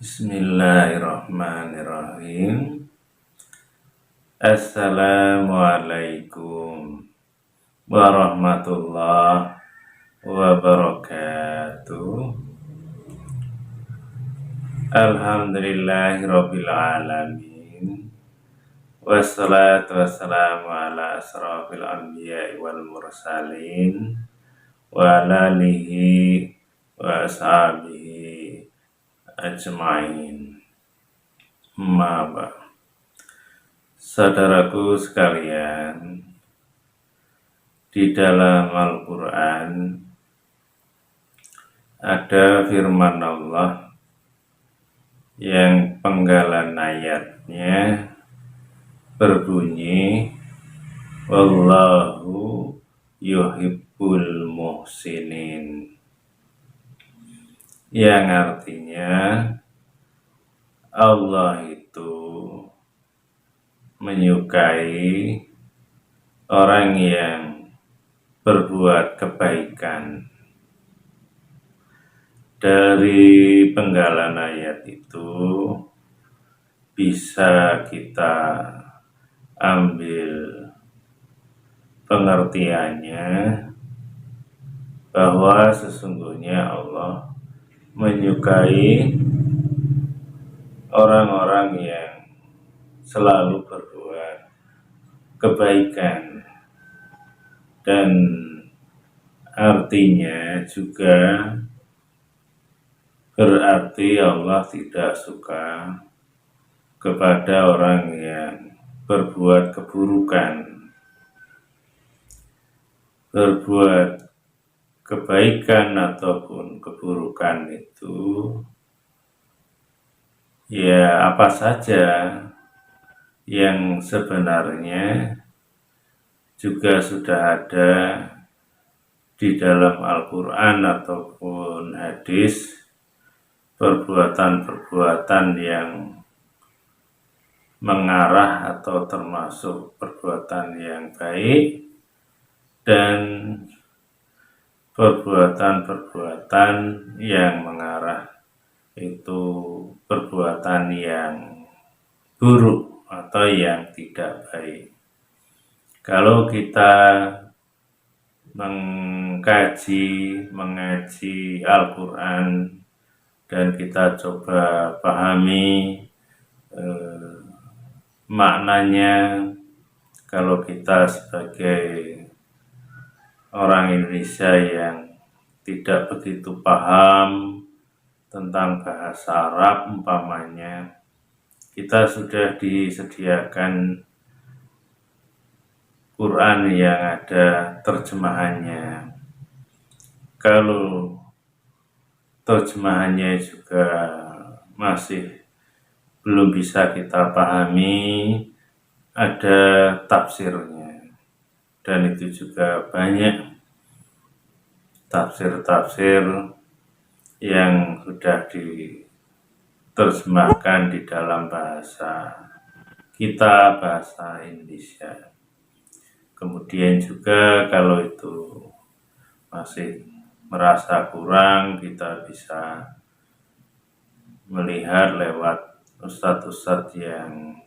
Bismillahirrahmanirrahim. Assalamualaikum warahmatullahi wabarakatuh. Alhamdulillahirabbil alamin. Wassalatu wassalamu ala asrofil anbiya'i wal mursalin wa ala alihi wa ashabihi ajmain. Maba. Saudaraku sekalian, di dalam Al-Quran ada firman Allah yang penggalan ayatnya berbunyi Wallahu yuhibbul muhsinin, yang artinya Allah itu menyukai orang yang berbuat kebaikan. Dari penggalan ayat itu bisa kita ambil pengertiannya bahwa sesungguhnya Allah menyukai orang-orang yang selalu berbuat kebaikan, dan artinya juga berarti Allah tidak suka kepada orang yang berbuat keburukan. Berbuat kebaikan ataupun keburukan itu ya apa saja yang sebenarnya juga sudah ada di dalam Al-Quran ataupun hadis, perbuatan-perbuatan yang mengarah atau termasuk perbuatan yang baik dan perbuatan-perbuatan yang mengarah itu perbuatan yang buruk atau yang tidak baik. Kalau kita mengaji Al-Quran dan kita coba pahami maknanya, kalau kita sebagai orang Indonesia yang tidak begitu paham tentang bahasa Arab umpamanya, kita sudah disediakan Quran yang ada terjemahannya. Kalau terjemahannya juga masih belum bisa kita pahami, ada tafsirnya, dan itu juga banyak tafsir-tafsir yang sudah diterjemahkan di dalam bahasa kita, bahasa Indonesia. Kemudian juga kalau itu masih merasa kurang, kita bisa melihat lewat ustadz-ustadz yang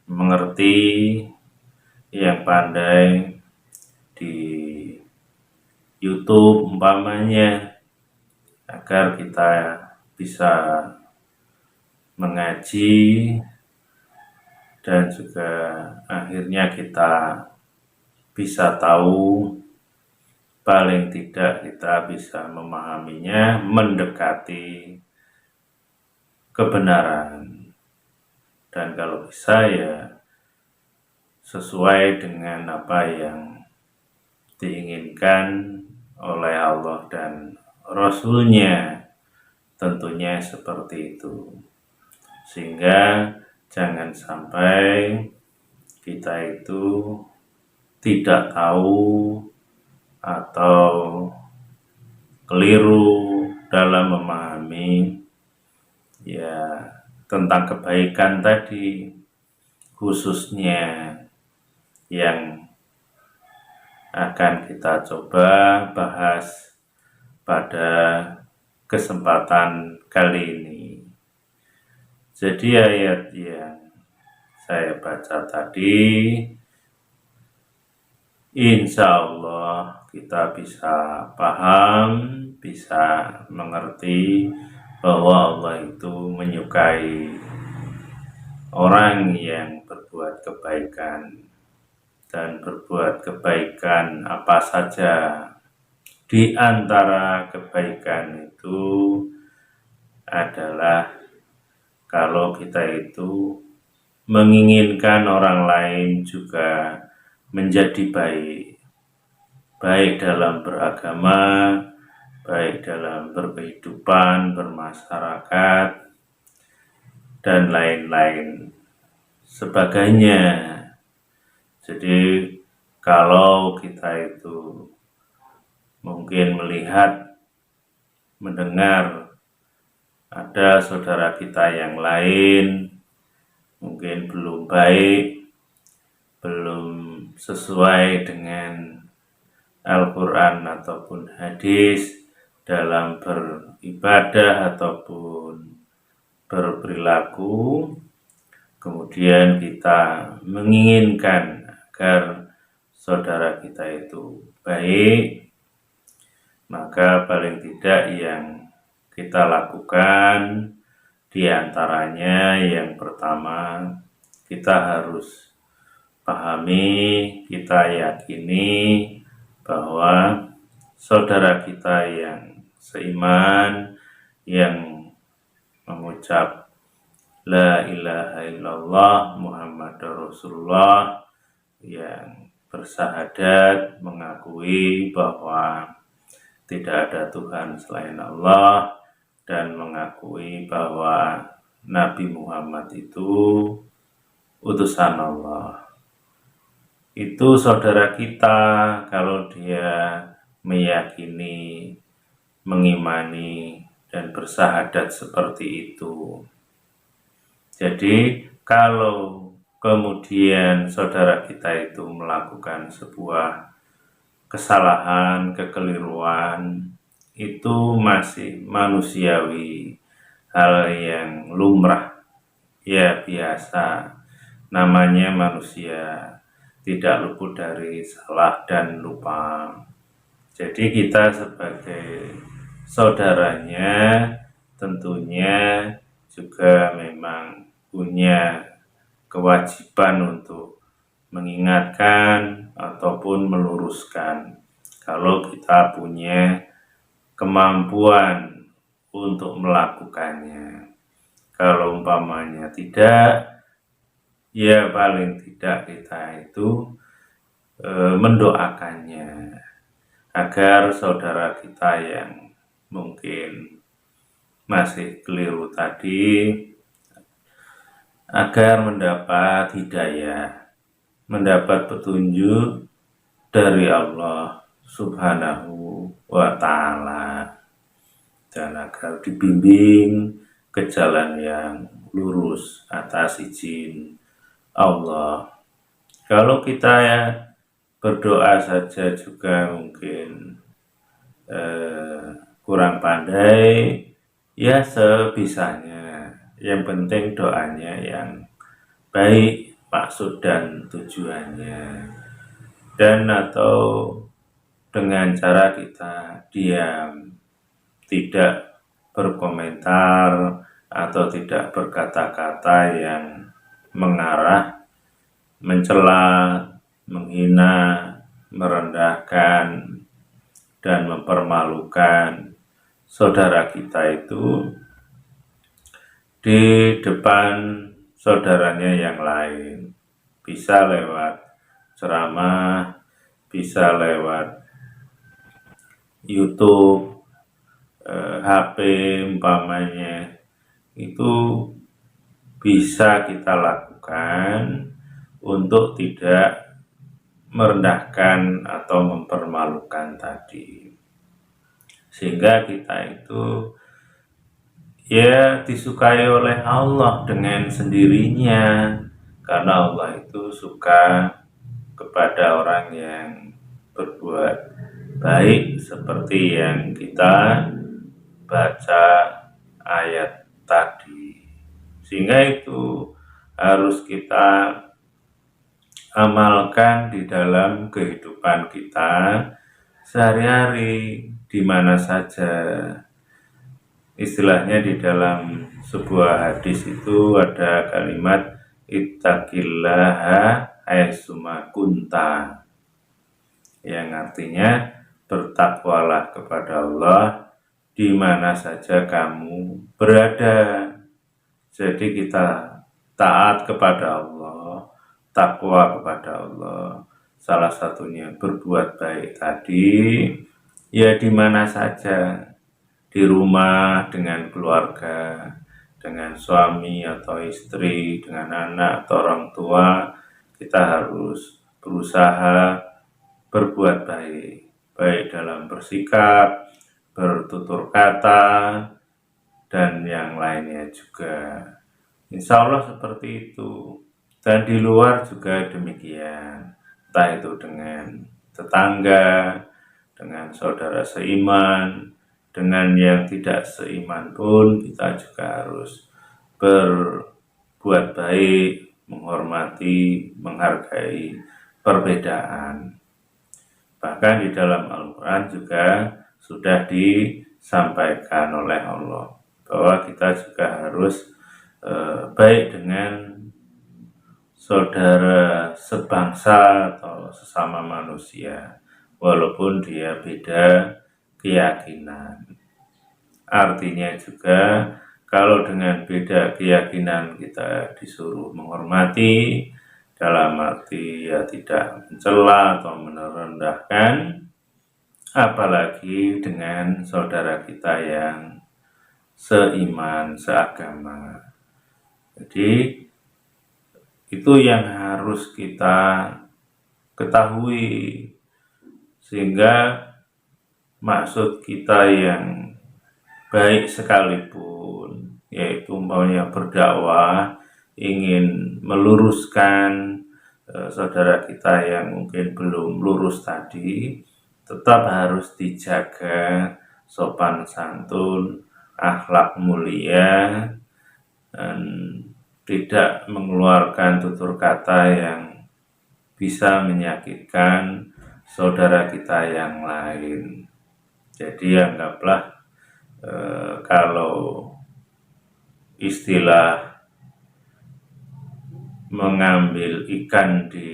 mengerti, yang pandai di YouTube umpamanya, agar kita bisa mengaji dan juga akhirnya kita bisa tahu, paling tidak kita bisa memahaminya, mendekati kebenaran, dan kalau bisa ya sesuai dengan apa yang diinginkan oleh Allah dan Rasul-Nya, tentunya seperti itu. Sehingga jangan sampai kita itu tidak tahu atau keliru dalam memahami ya tentang kebaikan tadi, khususnya yang akan kita coba bahas pada kesempatan kali ini. Jadi ayat yang saya baca tadi, insya Allah kita bisa paham, bisa mengerti bahwa Allah itu menyukai orang yang berbuat kebaikan, dan berbuat kebaikan apa saja. Di antara kebaikan itu adalah kalau kita itu menginginkan orang lain juga menjadi baik, baik dalam beragama, baik dalam berkehidupan, bermasyarakat, dan lain-lain sebagainya. Jadi kalau kita itu mungkin melihat, mendengar ada saudara kita yang lain mungkin belum baik, belum sesuai dengan Al-Quran ataupun hadis dalam beribadah ataupun berperilaku, kemudian kita menginginkan agar saudara kita itu baik, maka paling tidak yang kita lakukan di antaranya yang pertama, kita harus pahami, kita yakini bahwa saudara kita yang seiman, yang mengucap La ilaha illallah Muhammadur Rasulullah, yang bersahadat mengakui bahwa tidak ada Tuhan selain Allah, dan mengakui bahwa Nabi Muhammad itu utusan Allah. Itu saudara kita kalau dia meyakini, mengimani, dan bersahadat seperti itu. Jadi kalau kemudian saudara kita itu melakukan sebuah kesalahan, kekeliruan, itu masih manusiawi, hal yang lumrah, ya biasa, namanya manusia, tidak luput dari salah dan lupa. Jadi kita sebagai saudaranya tentunya juga memang punya kewajiban untuk mengingatkan ataupun meluruskan kalau kita punya kemampuan untuk melakukannya. Kalau umpamanya tidak, ya paling tidak kita itu mendoakannya agar saudara kita yang mungkin masih keliru tadi agar mendapat hidayah, mendapat petunjuk dari Allah Subhanahu wa Ta'ala, dan agar dibimbing ke jalan yang lurus atas izin Allah. Kalau kita ya berdoa saja juga mungkin kurang pandai, ya sebisanya. Yang penting doanya yang baik maksud dan tujuannya, dan atau dengan cara kita diam, tidak berkomentar atau tidak berkata-kata yang mengarah, mencela, menghina, merendahkan, dan mempermalukan saudara kita itu di depan saudaranya yang lain. Bisa lewat ceramah, bisa lewat YouTube, HP umpamanya, itu bisa kita lakukan untuk tidak merendahkan atau mempermalukan tadi, sehingga kita itu ya disukai oleh Allah dengan sendirinya, karena Allah itu suka kepada orang yang berbuat baik seperti yang kita baca ayat tadi. Sehingga itu harus kita amalkan di dalam kehidupan kita sehari-hari, di mana saja. Istilahnya di dalam sebuah hadis itu ada kalimat ittaqillaha haitsuma kunta, yang artinya bertakwalah kepada Allah di mana saja kamu berada. Jadi kita taat kepada Allah, takwa kepada Allah. Salah satunya berbuat baik tadi, ya di mana saja, di rumah dengan keluarga, dengan suami atau istri, dengan anak atau orang tua, kita harus berusaha berbuat baik, baik dalam bersikap, bertutur kata, dan yang lainnya juga. Insya Allah seperti itu. Dan di luar juga demikian, entah itu dengan tetangga, dengan saudara seiman, dengan yang tidak seiman pun kita juga harus berbuat baik, menghormati, menghargai perbedaan. Bahkan di dalam Al-Quran juga sudah disampaikan oleh Allah bahwa kita juga harus baik dengan saudara sebangsa atau sesama manusia, walaupun dia beda keyakinan. Artinya juga kalau dengan beda keyakinan kita disuruh menghormati, dalam arti ya tidak mencela atau merendahkan, apalagi dengan saudara kita yang seiman, seagama. Jadi itu yang harus kita ketahui, sehingga maksud kita yang baik sekalipun, yaitu umpamanya berdakwah, ingin meluruskan saudara kita yang mungkin belum lurus tadi, tetap harus dijaga sopan santun, akhlak mulia, dan tidak mengeluarkan tutur kata yang bisa menyakitkan saudara kita yang lain. Jadi anggaplah kalau istilah mengambil ikan di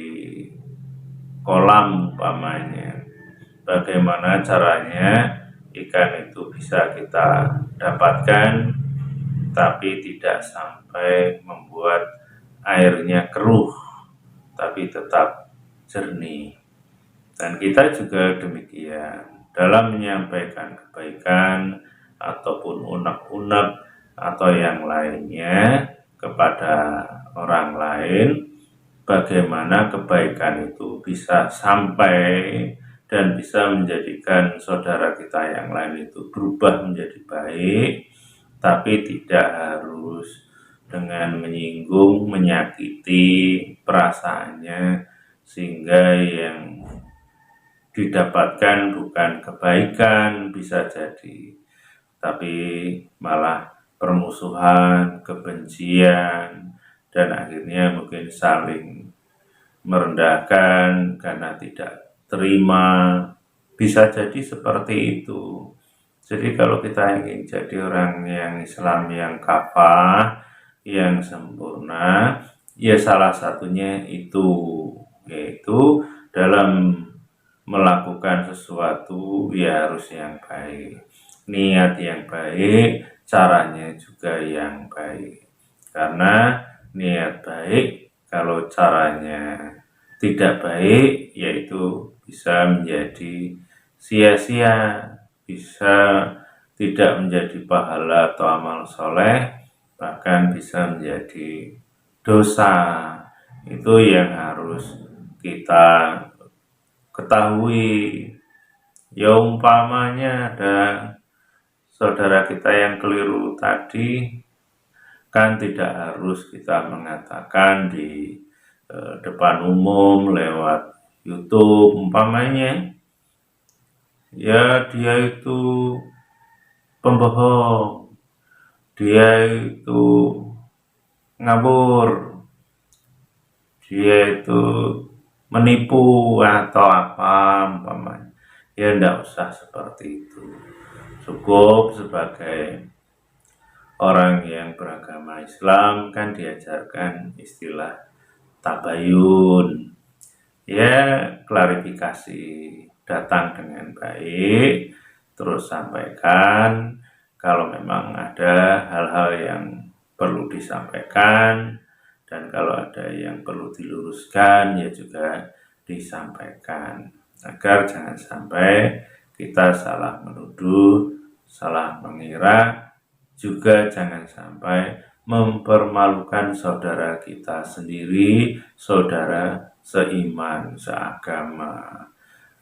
kolam umpamanya, bagaimana caranya ikan itu bisa kita dapatkan tapi tidak sampai membuat airnya keruh, tapi tetap jernih. Dan kita juga demikian, dalam menyampaikan kebaikan ataupun unek-unek atau yang lainnya kepada orang lain, bagaimana kebaikan itu bisa sampai dan bisa menjadikan saudara kita yang lain itu berubah menjadi baik, tapi tidak harus dengan menyinggung, menyakiti perasaannya, sehingga yang didapatkan bukan kebaikan bisa jadi, tapi malah permusuhan, kebencian, dan akhirnya mungkin saling merendahkan karena tidak terima. Bisa jadi seperti itu. Jadi kalau kita ingin jadi orang yang Islam yang kafah, yang sempurna, ya salah satunya itu, yaitu dalam melakukan sesuatu ya harus yang baik, niat yang baik, caranya juga yang baik. Karena niat baik kalau caranya tidak baik, yaitu bisa menjadi sia-sia, bisa tidak menjadi pahala atau amal soleh, bahkan bisa menjadi dosa. Itu yang harus kita ketahui. Ya umpamanya ada saudara kita yang keliru tadi, kan tidak harus kita mengatakan di depan umum lewat YouTube umpamanya, ya dia itu pembohong, dia itu ngawur, dia itu menipu atau apa umpamanya. Ya enggak usah seperti itu. Cukup sebagai orang yang beragama Islam kan diajarkan istilah tabayun. Ya klarifikasi, datang dengan baik, terus sampaikan kalau memang ada hal-hal yang perlu disampaikan, dan kalau ada yang perlu diluruskan ya juga disampaikan, agar jangan sampai kita salah menuduh, salah mengira, juga jangan sampai mempermalukan saudara kita sendiri, saudara seiman, seagama.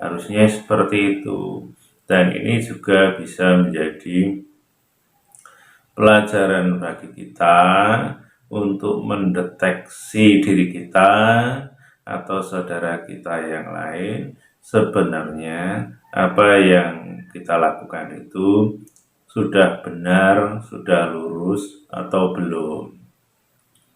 Harusnya seperti itu. Dan ini juga bisa menjadi pelajaran bagi kita untuk mendeteksi diri kita atau saudara kita yang lain, sebenarnya apa yang kita lakukan itu sudah benar, sudah lurus atau belum,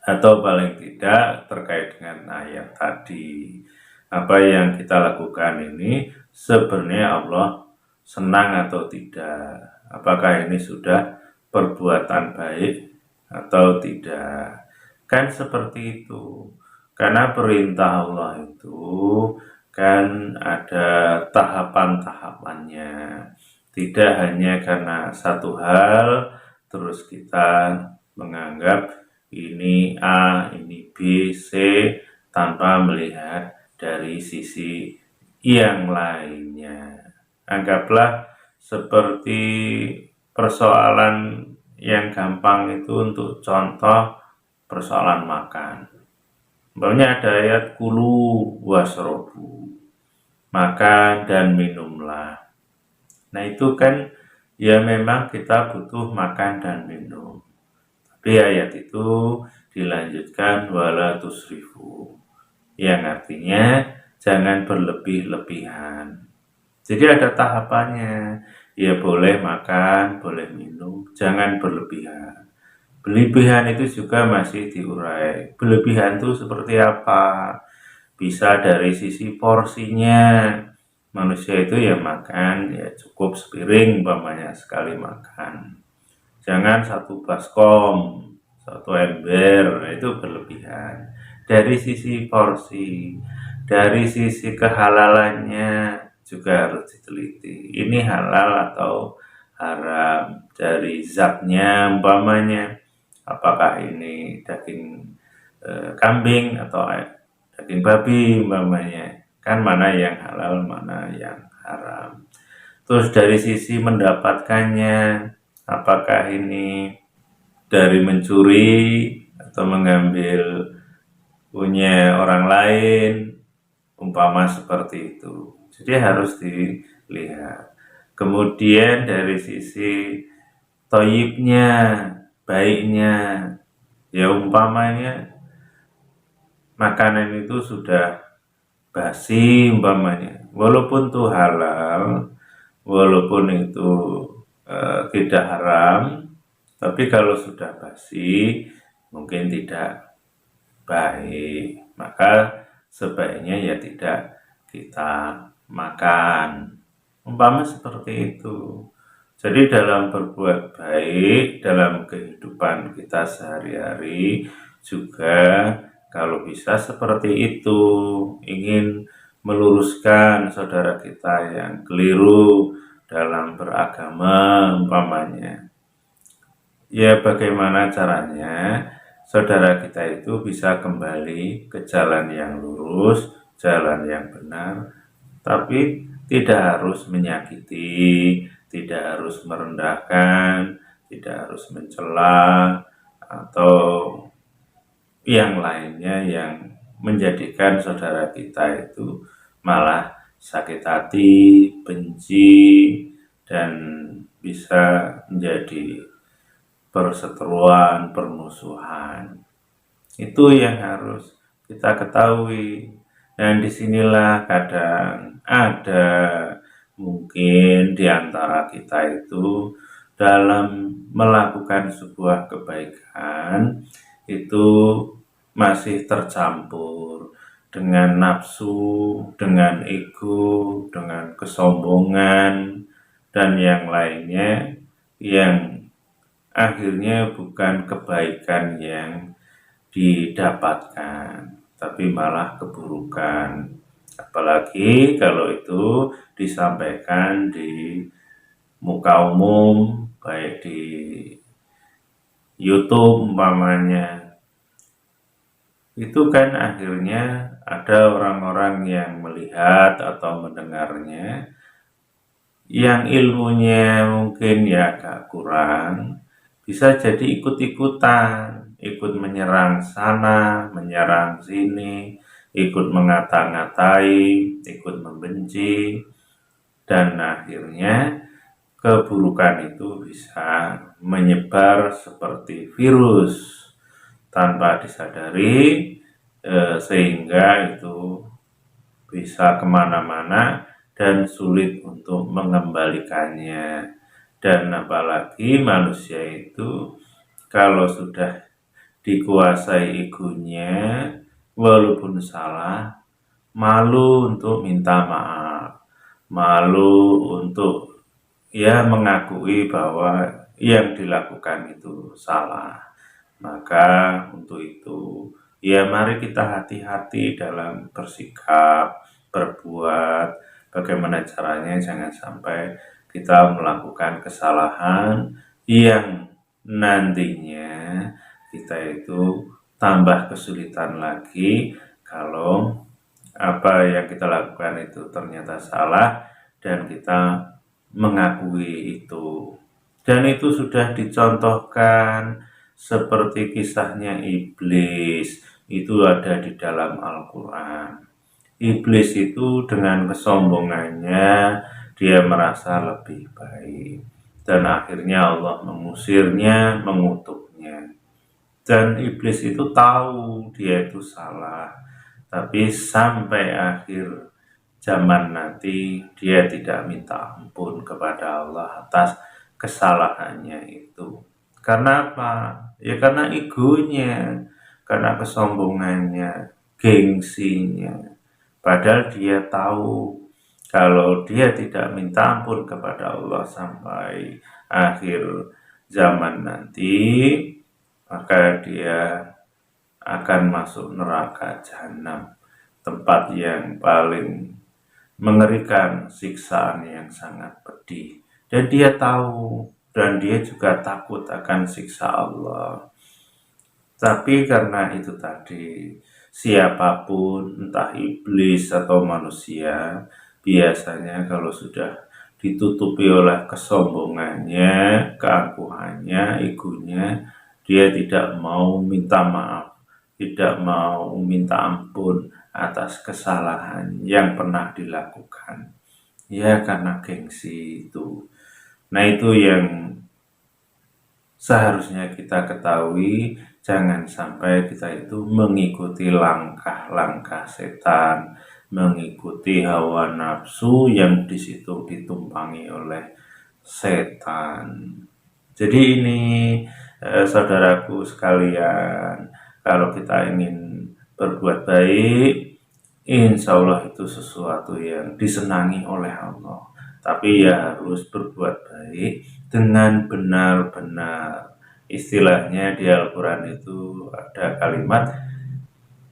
atau paling tidak terkait dengan ayat tadi, apa yang kita lakukan ini sebenarnya Allah senang atau tidak, apakah ini sudah perbuatan baik atau tidak. Kan seperti itu, karena perintah Allah itu kan ada tahapan-tahapannya, tidak hanya karena satu hal terus kita menganggap ini A, ini B, C tanpa melihat dari sisi yang lainnya. Anggaplah seperti persoalan yang gampang itu untuk contoh persoalan makan. Umpamanya ada ayat kulu wasrobu, makan dan minumlah. Nah itu kan ya memang kita butuh makan dan minum. Tapi ayat itu dilanjutkan wala tusrifu, yang artinya jangan berlebih-lebihan. Jadi ada tahapannya, ya boleh makan, boleh minum, jangan berlebihan. Berlebihan itu juga masih diurai. Berlebihan itu seperti apa? Bisa dari sisi porsinya. Manusia itu ya makan, ya cukup sepiring umpamanya sekali makan. Jangan satu baskom, satu ember, itu berlebihan. Dari sisi porsi, dari sisi kehalalannya juga harus diteliti. Ini halal atau haram, dari zatnya umpamanya, apakah ini daging kambing atau daging babi umpamanya, kan mana yang halal, mana yang haram. Terus dari sisi mendapatkannya, apakah ini dari mencuri atau mengambil punya orang lain, umpama seperti itu. Jadi harus dilihat. Kemudian dari sisi toyibnya, baiknya, ya umpamanya makanan itu sudah basi umpamanya, walaupun itu halal, walaupun itu tidak haram, tapi kalau sudah basi mungkin tidak baik, maka sebaiknya ya tidak kita makan, umpama seperti itu. Jadi dalam berbuat baik, dalam kehidupan kita sehari-hari juga kalau bisa seperti itu, ingin meluruskan saudara kita yang keliru dalam beragama umpamanya. Ya bagaimana caranya saudara kita itu bisa kembali ke jalan yang lurus, jalan yang benar, tapi tidak harus menyakiti, tidak harus merendahkan, tidak harus mencela, atau yang lainnya yang menjadikan saudara kita itu malah sakit hati, benci, dan bisa menjadi perseteruan, permusuhan. Itu yang harus kita ketahui. Dan disinilah kadang ada mungkin di antara kita itu dalam melakukan sebuah kebaikan itu masih tercampur dengan nafsu, dengan ego, dengan kesombongan, dan yang lainnya yang akhirnya bukan kebaikan yang didapatkan, tapi malah keburukan. Apalagi kalau itu disampaikan di muka umum, baik di YouTube umpamanya, itu kan akhirnya ada orang-orang yang melihat atau mendengarnya, yang ilmunya mungkin ya agak kurang, bisa jadi ikut-ikutan, ikut menyerang sana, menyerang sini, ikut mengata-ngatai, ikut membenci, dan akhirnya keburukan itu bisa menyebar seperti virus tanpa disadari, sehingga itu bisa kemana-mana dan sulit untuk mengembalikannya. Dan apalagi manusia itu kalau sudah dikuasai egonya, walaupun salah, malu untuk minta maaf, malu untuk ya mengakui bahwa yang dilakukan itu salah. Maka untuk itu, ya mari kita hati-hati dalam bersikap, berbuat, bagaimana caranya jangan sampai kita melakukan kesalahan yang nantinya kita itu tambah kesulitan lagi kalau apa yang kita lakukan itu ternyata salah dan kita mengakui itu. Dan itu sudah dicontohkan seperti kisahnya iblis, itu ada di dalam Al-Quran. Iblis itu dengan kesombongannya, dia merasa lebih baik. Dan akhirnya Allah mengusirnya, mengutuknya. Dan iblis itu tahu dia itu salah. Tapi sampai akhir zaman nanti, dia tidak minta ampun kepada Allah atas kesalahannya itu. Karena apa? Ya karena egonya, karena kesombongannya, gengsinya. Padahal dia tahu kalau dia tidak minta ampun kepada Allah sampai akhir zaman nanti, maka dia akan masuk neraka jahanam, tempat yang paling mengerikan, siksaan yang sangat pedih. Dan dia tahu, dan dia juga takut akan siksa Allah. Tapi karena itu tadi, siapapun, entah iblis atau manusia, biasanya kalau sudah ditutupi oleh kesombongannya, keangkuhannya, egonya, dia tidak mau minta maaf, tidak mau minta ampun atas kesalahan yang pernah dilakukan. Ya karena gengsi itu. Nah itu yang seharusnya kita ketahui, jangan sampai kita itu mengikuti langkah-langkah setan, mengikuti hawa nafsu yang di situ ditumpangi oleh setan. Jadi ini saudaraku sekalian, kalau kita ingin berbuat baik, insya Allah itu sesuatu yang disenangi oleh Allah. Tapi ya harus berbuat baik dengan benar-benar. Istilahnya di Al-Quran itu ada kalimat,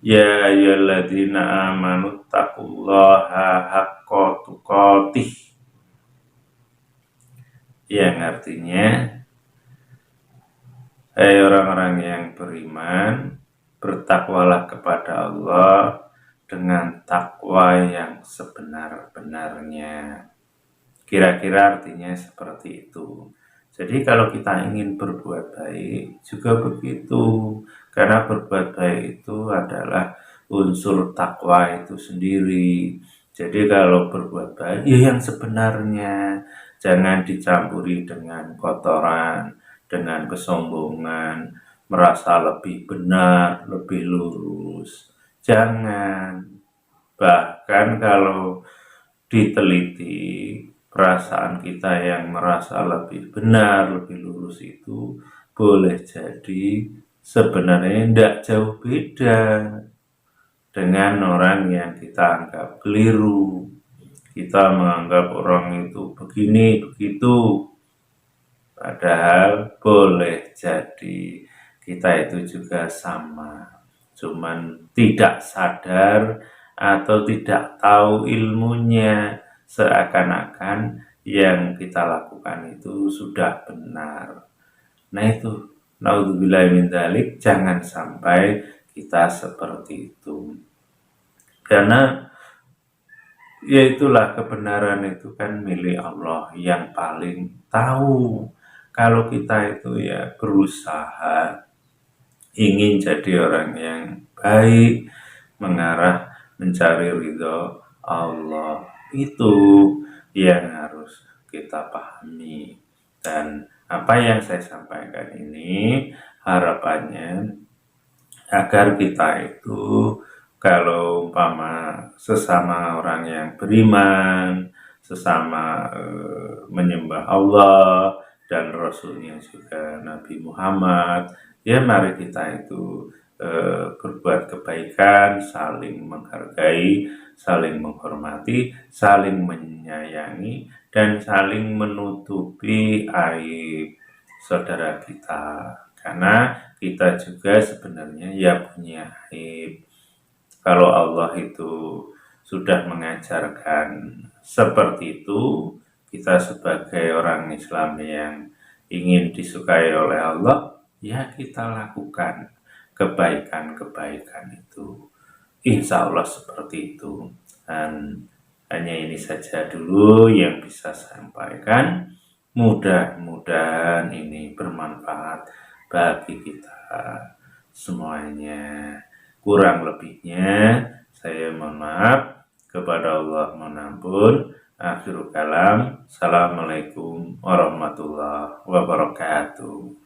ya ayyuhalladzina amanu taqullaha haqqa tuqatih, yang artinya, hai orang-orang yang beriman, bertakwalah kepada Allah dengan takwa yang sebenar-benarnya. Kira-kira artinya seperti itu. Jadi kalau kita ingin berbuat baik juga begitu. Karena berbuat baik itu adalah unsur takwa itu sendiri. Jadi kalau berbuat baik ya yang sebenarnya, jangan dicampuri dengan kotoran, dengan kesombongan, merasa lebih benar, lebih lurus. Jangan. Bahkan kalau diteliti, perasaan kita yang merasa lebih benar, lebih lurus itu boleh jadi sebenarnya tidak jauh beda dengan orang yang kita anggap keliru. Kita menganggap orang itu begini, begitu. Padahal boleh jadi kita itu juga sama. Cuman tidak sadar atau tidak tahu ilmunya, seakan-akan yang kita lakukan itu sudah benar. Nah itu, naudzubillah min dzalik, jangan sampai kita seperti itu. Karena ya itulah, kebenaran itu kan milik Allah yang paling tahu. Kalau kita itu ya berusaha ingin jadi orang yang baik, mengarah mencari ridho Allah, itu yang harus kita pahami. Dan apa yang saya sampaikan ini harapannya agar kita itu kalau umpama sesama orang yang beriman, sesama menyembah Allah dan Rasulnya juga Nabi Muhammad, ya mari kita itu berbuat kebaikan, saling menghargai, saling menghormati, saling menyayangi, dan saling menutupi aib saudara kita. Karena kita juga sebenarnya ya punya aib. Kalau Allah itu sudah mengajarkan seperti itu, kita sebagai orang Islam yang ingin disukai oleh Allah, ya kita lakukan kebaikan-kebaikan itu. Insya Allah seperti itu. Dan hanya ini saja dulu yang bisa saya sampaikan. Mudah-mudahan ini bermanfaat bagi kita semuanya. Kurang lebihnya saya mohon maaf, kepada Allah mohon ampun. Akhirul kalam. Assalamualaikum warahmatullahi wabarakatuh.